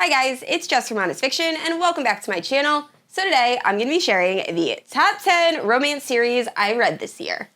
Hi guys, it's Jess from Honest Fiction, and welcome back to my channel. So today, I'm going to be sharing the top 10 romance series I read this year.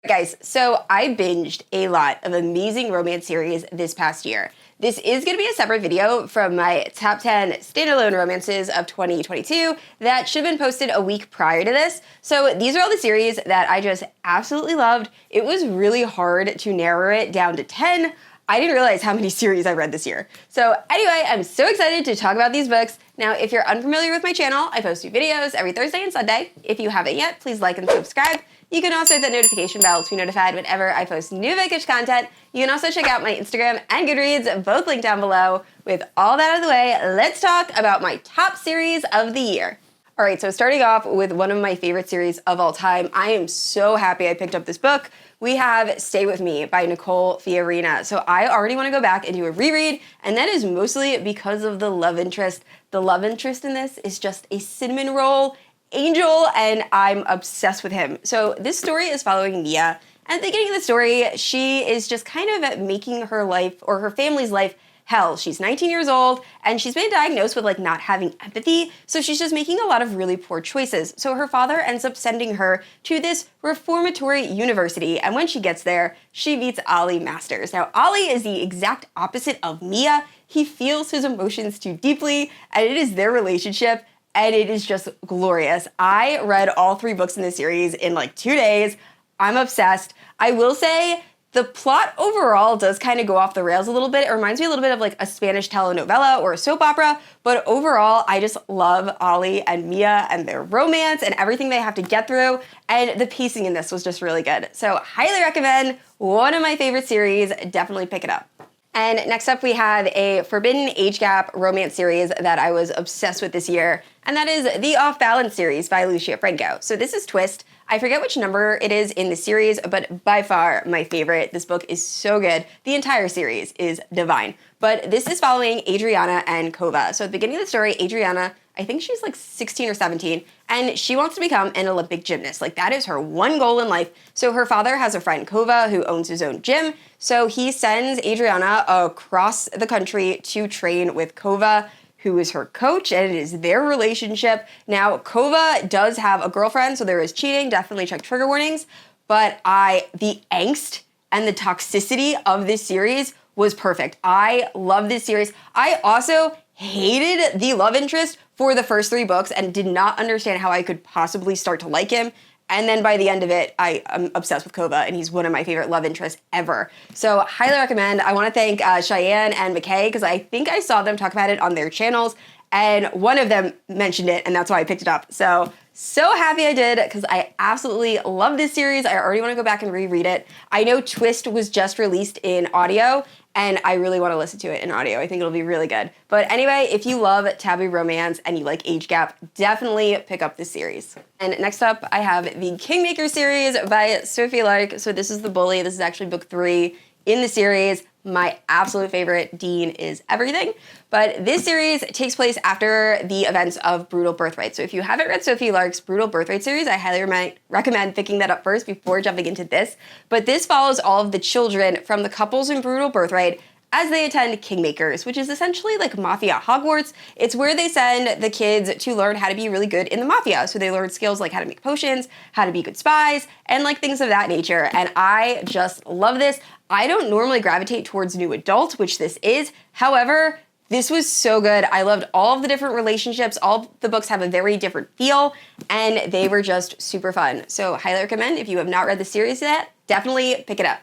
Guys, so I binged a lot of amazing romance series this past year. This is going to be a separate video from my top 10 standalone romances of 2022 that should have been posted a week prior to this. So these are all the series that I just absolutely loved. It was really hard to narrow it down to 10. I didn't realize how many series I read this year. So anyway, I'm so excited to talk about these books. Now, if you're unfamiliar with my channel, I post new videos every Thursday and Sunday. If you haven't yet, please like and subscribe. You can also hit that notification bell to be notified whenever I post new bookish content. You can also check out my Instagram and Goodreads, both linked down below. With all that out of the way, let's talk about my top series of the year. All right, so starting off with one of my favorite series of all time, I am so happy I picked up this book. We have Stay With Me by Nicole Fiorina. So I already want to go back and do a reread, and that is mostly because of the love interest. The love interest in this is just a cinnamon roll angel, and I'm obsessed with him. So this story is following Mila. At the beginning of the story, she is just kind of making her life, or her family's life, hell. She's 19 years old, and she's been diagnosed with not having empathy, so she's just making a lot of really poor choices. So her father ends up sending her to this reformatory university, and when she gets there, she meets Ollie Masters. Now, Ollie is the exact opposite of Mila. He feels his emotions too deeply, and it is their relationship, and it is just glorious. I read all 3 books in this series in 2 days. I'm obsessed. I will say the plot overall does kind of go off the rails a little bit. It reminds me a little bit of a Spanish telenovela or a soap opera, but overall, I just love Ollie and Mila and their romance and everything they have to get through, and the pacing in this was just really good. So highly recommend, one of my favorite series, definitely pick it up. And next up, we have a Forbidden Age Gap romance series that I was obsessed with this year, and that is the Off Balance series by Lucia Franco. So this is Twist. I forget which number it is in the series, but by far my favorite. This book is so good. The entire series is divine. But this is following Adriana and Kova. So at the beginning of the story, Adriana, I think she's 16 or 17, and she wants to become an Olympic gymnast. That is her one goal in life. So her father has a friend, Kova, who owns his own gym. So he sends Adriana across the country to train with Kova, who is her coach, and it is their relationship. Now, Kova does have a girlfriend, so there is cheating. Definitely check trigger warnings. But the angst and the toxicity of this series was perfect. I love this series. I also hated the love interest for the first 3 books and did not understand how I could possibly start to like him. And then by the end of it, I am obsessed with Kova, and he's one of my favorite love interests ever. So highly recommend. I want to thank Cheyenne and McKay, because I think I saw them talk about it on their channels, and one of them mentioned it, and that's why I picked it up. So happy I did, because I absolutely love this series. I already want to go back and reread it. I know Twist was just released in audio, and I really want to listen to it in audio. I think it'll be really good. But anyway, if you love taboo romance and you like age gap, definitely pick up this series. And next up, I have the Kingmaker series by Sophie Lark. So this is The Bully. This is actually book 3 in the series. My absolute favorite, Dean is everything. But this series takes place after the events of Brutal Birthright. So if you haven't read Sophie Lark's Brutal Birthright series, I highly recommend picking that up first before jumping into this. But this follows all of the children from the couples in Brutal Birthright as they attend Kingmakers, which is essentially like Mafia Hogwarts. It's where they send the kids to learn how to be really good in the Mafia. So they learn skills like how to make potions, how to be good spies, and things of that nature. And I just love this. I don't normally gravitate towards new adult, which this is. However, this was so good. I loved all of the different relationships. All of the books have a very different feel, and they were just super fun. So highly recommend. If you have not read the series yet, definitely pick it up.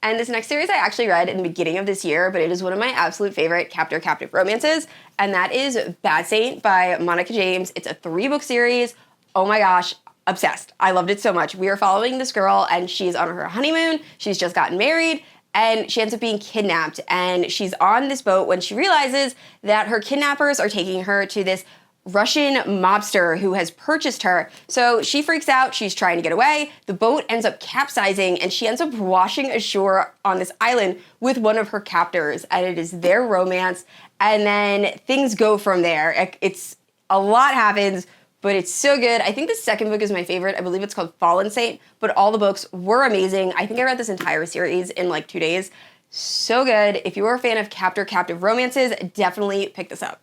And this next series I actually read in the beginning of this year, but it is one of my absolute favorite captive romances, and that is Bad Saint by Monica James. It's a 3-book series. Oh my gosh, obsessed. I loved it so much. We are following this girl, and she's on her honeymoon. She's just gotten married, and she ends up being kidnapped. And she's on this boat when she realizes that her kidnappers are taking her to this Russian mobster who has purchased her. So she freaks out. She's trying to get away. The boat ends up capsizing, and she ends up washing ashore on this island with one of her captors, and it is their romance. And then things go from there. It's a lot happens, but it's so good. I think the second book is my favorite. I believe it's called Fallen Saint, but all the books were amazing. I think I read this entire series in like 2 days. So good. If you are a fan of captive romances, definitely pick this up.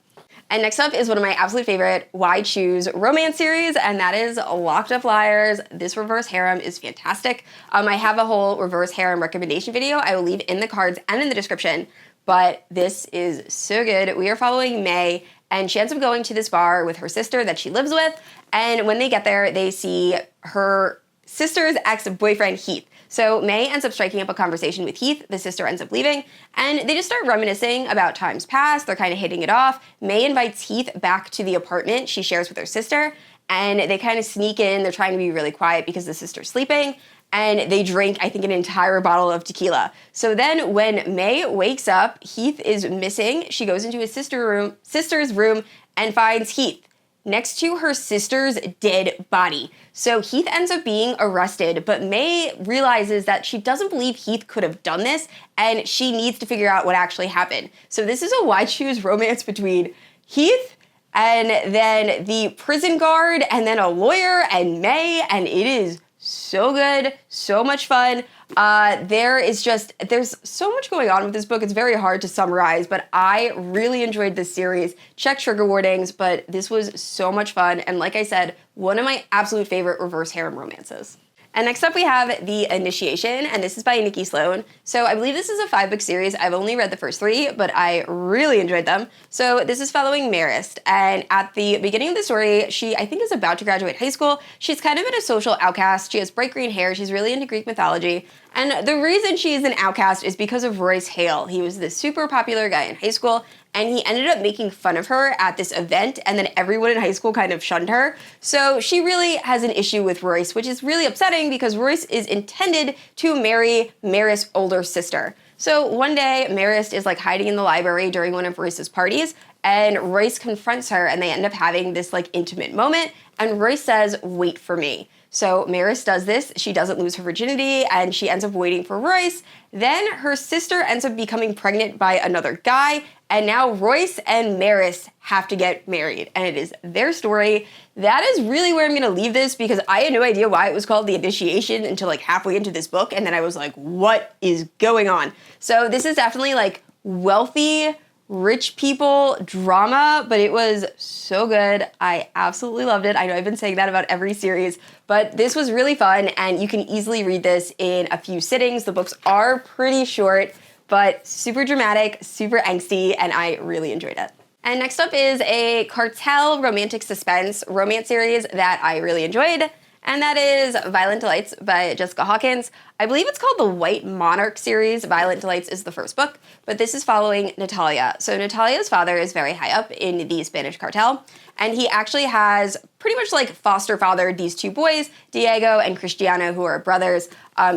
And next up is one of my absolute favorite Why Choose romance series, and that is Locked Up Liars. This reverse harem is fantastic. I have a whole reverse harem recommendation video I will leave in the cards and in the description, but this is so good. We are following May, and she ends up going to this bar with her sister that she lives with, and when they get there, they see her sister's ex-boyfriend, Heath. So May ends up striking up a conversation with Heath, the sister ends up leaving, and they just start reminiscing about times past. They're kind of hitting it off. May invites Heath back to the apartment she shares with her sister, and they kind of sneak in. They're trying to be really quiet because the sister's sleeping, and they drink, I think, an entire bottle of tequila. So then when May wakes up, Heath is missing. She goes into his sister's room and finds Heath next to her sister's dead body. So Heath ends up being arrested, but May realizes that she doesn't believe Heath could have done this, and she needs to figure out what actually happened. So this is a Why Choose romance between Heath and then the prison guard and then a lawyer and May, and it is so good, so much fun. There's so much going on with this book. It's very hard to summarize, but I really enjoyed this series. Check trigger warnings, but this was so much fun. And like I said, one of my absolute favorite reverse harem romances. And next up we have The Initiation, and this is by Nikki Sloane. So I believe this is a 5-book series. I've only read the first 3, but I really enjoyed them. So this is following MIstress, and at the beginning of the story, she, I think, is about to graduate high school. She's kind of been a social outcast. She has bright green hair. She's really into Greek mythology. And the reason she's an outcast is because of Royce Hale. He was this super popular guy in high school, and he ended up making fun of her at this event, and then everyone in high school kind of shunned her. So she really has an issue with Royce, which is really upsetting because Royce is intended to marry MIstress' older sister. So one day, MIstress is like hiding in the library during one of Royce's parties, and Royce confronts her, and they end up having this like intimate moment, and Royce says, "Wait for me." So MIstress does this, she doesn't lose her virginity, and she ends up waiting for Royce. Then her sister ends up becoming pregnant by another guy, and now Royce and MIstress have to get married, and it is their story. That is really where I'm gonna leave this because I had no idea why it was called The Initiation until like halfway into this book, and then I was like, what is going on? So this is definitely like wealthy, rich people drama, but it was so good. I absolutely loved it. I know I've been saying that about every series, but this was really fun, and you can easily read this in a few sittings. The books are pretty short, but super dramatic, super angsty, and I really enjoyed it. And next up is a cartel romantic suspense romance series that I really enjoyed, and that is Violent Delights by Jessica Hawkins. I believe it's called the White Monarch series. Violent Delights is the first book, but this is following Natalia. So Natalia's father is very high up in the Spanish cartel, and he actually has pretty much like foster fathered these 2 boys, Diego and Cristiano, who are brothers.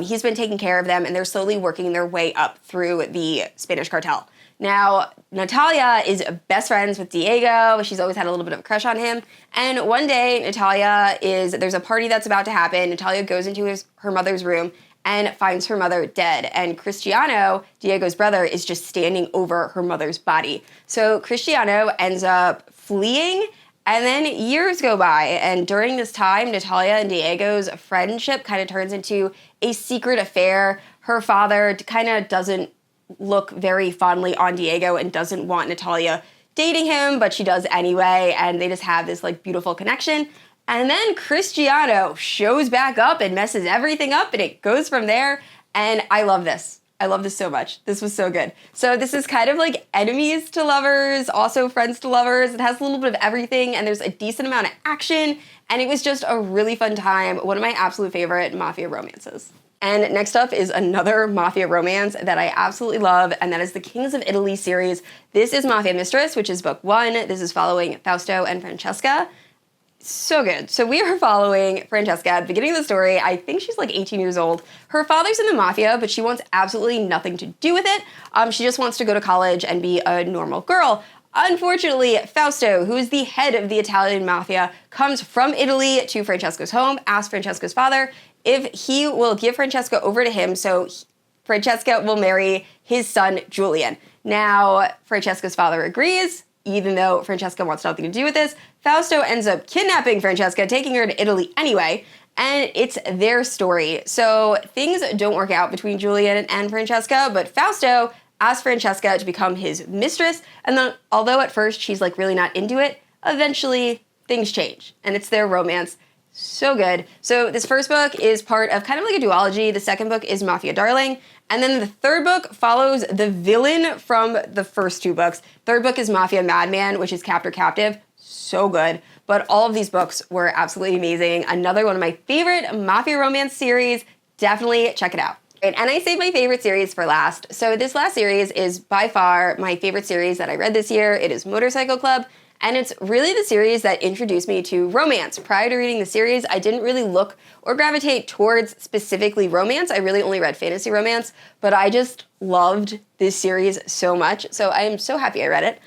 He's been taking care of them, and they're slowly working their way up through the Spanish cartel. Now, Natalia is best friends with Diego. She's always had a little bit of a crush on him. And one day, there's a party that's about to happen. Natalia goes into her mother's room and finds her mother dead. And Cristiano, Diego's brother, is just standing over her mother's body. So Cristiano ends up fleeing, and then years go by. And during this time, Natalia and Diego's friendship kind of turns into a secret affair. Her father kind of doesn't look very fondly on Diego and doesn't want Natalia dating him, but she does anyway, and they just have this like beautiful connection. And then Cristiano shows back up and messes everything up, and it goes from there, and I love this. I love this so much. This was so good. So this is kind of like enemies to lovers, also friends to lovers. It has a little bit of everything, and there's a decent amount of action, and it was just a really fun time. One of my absolute favorite Mafia romances. And next up is another Mafia romance that I absolutely love, and that is the Kings of Italy series. This is MIstress, which is book 1. This is following Fausto and Francesca. So good. So we are following Francesca at the beginning of the story. I think she's like 18 years old. Her father's in the Mafia, but she wants absolutely nothing to do with it. She just wants to go to college and be a normal girl. Unfortunately, Fausto, who is the head of the Italian Mafia, comes from Italy to Francesca's home, asks Francesca's father if he will give Francesca over to him so Francesca will marry his son, Julian. Now, Francesca's father agrees, even though Francesca wants nothing to do with this. Fausto ends up kidnapping Francesca, taking her to Italy anyway, and it's their story. So things don't work out between Julian and Francesca, but Fausto asks Francesca to become his mistress, and then although at first she's like really not into it, eventually things change, and it's their romance. So good. So this first book is part of kind of like a duology. The second book is Mafia Darling. And then the third book follows the villain from the first two books. Third book is Mafia Madman, which is Captor Captive. So good. But all of these books were absolutely amazing. Another one of my favorite Mafia romance series. Definitely check it out. And I saved my favorite series for last. So this last series is by far my favorite series that I read this year. It is Motorcycle Club. And it's really the series that introduced me to romance. Prior to reading the series, I didn't really look or gravitate towards specifically romance. I really only read fantasy romance, but I just loved this series so much. So I am so happy I read it.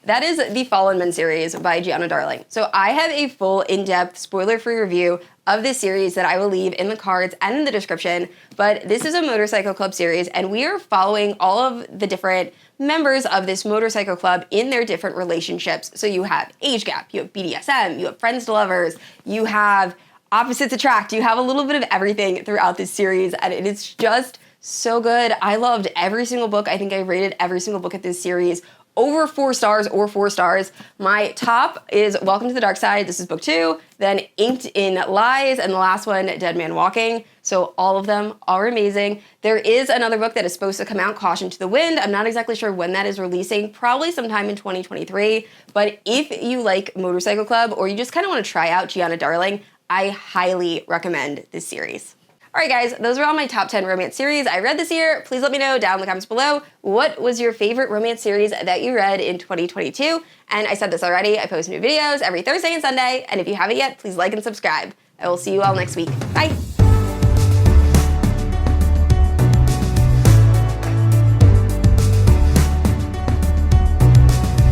That is the Fallen Men series by Giana Darling. So I have a full in-depth spoiler-free review of this series that I will leave in the cards and in the description, but this is a Motorcycle Club series, and we are following all of the different members of this motorcycle club in their different relationships. So you have age gap, you have BDSM, you have friends to lovers, you have opposites attract, you have a little bit of everything throughout this series, and it is just so good. I loved every single book. I think I rated every single book of this series over 4 stars or 4 stars. My top is Welcome to the Dark Side. This is book 2. Then Inked in Lies, and the last one, Dead Man Walking. So all of them are amazing. There is another book that is supposed to come out, Caution to the Wind. I'm not exactly sure when that is releasing, probably sometime in 2023. But if you like Motorcycle Club or you just kind of want to try out Giana Darling, I highly recommend this series. All right, guys, those are all my top 10 romance series I read this year. Please let me know down in the comments below, what was your favorite romance series that you read in 2022? And I said this already, I post new videos every Thursday and Sunday, and if you haven't yet, please like and subscribe. I will see you all next week. Bye.